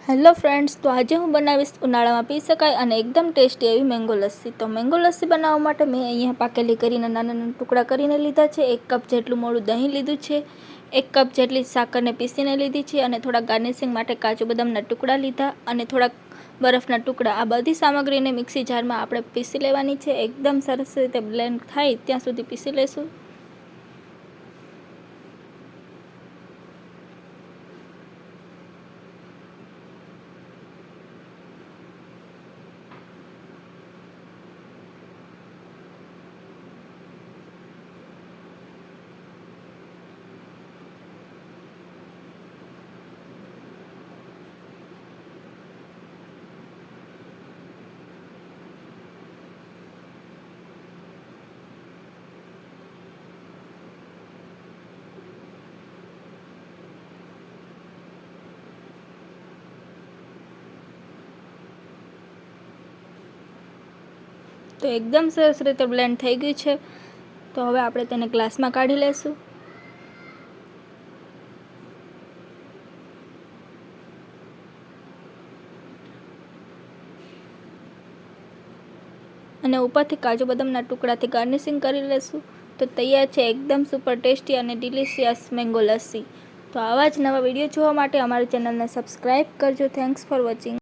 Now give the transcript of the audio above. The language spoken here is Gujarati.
હેલો ફ્રેન્ડ્સ, તો આજે હું બનાવીશ ઉનાળામાં પી શકાય અને એકદમ ટેસ્ટી એવી મેંગો લસ્સી. તો મેંગો લસ્સી બનાવવા માટે મેં અહીંયા પાકેલી કરીને નાના નાના ટુકડા કરીને લીધા છે. 1 કપ જેટલું મોળું દહીં લીધું છે, 1 કપ જેટલી સાકરને પીસીને લીધી છે અને થોડા ગાર્નિશિંગ માટે કાજુ બદામના ટુકડા લીધા અને થોડાક બરફના ટુકડા. આ બધી સામગ્રીને મિક્સી જારમાં આપણે પીસી લેવાની છે. એકદમ સરસ રીતે બ્લેન્ડ થાય ત્યાં સુધી પીસી લેશું. તો એકદમ સરસ રીતે બ્લેન્ડ થઈ ગયું છે. તો હવે આપણે તેને ગ્લાસમાં કાઢી લઈશું. અને ઉપરથી કાજુ બદામના ટુકડાથી ગાર્નિશિંગ કરી લઈશું. તો તૈયાર છે એકદમ સુપર ટેસ્ટી અને ડિલિશિયસ મેંગો લસ્સી. તો આવા જ નવા વિડીયો જોવા માટે અમારી ચેનલને સબસ્ક્રાઈબ કરજો. Thanks for watching.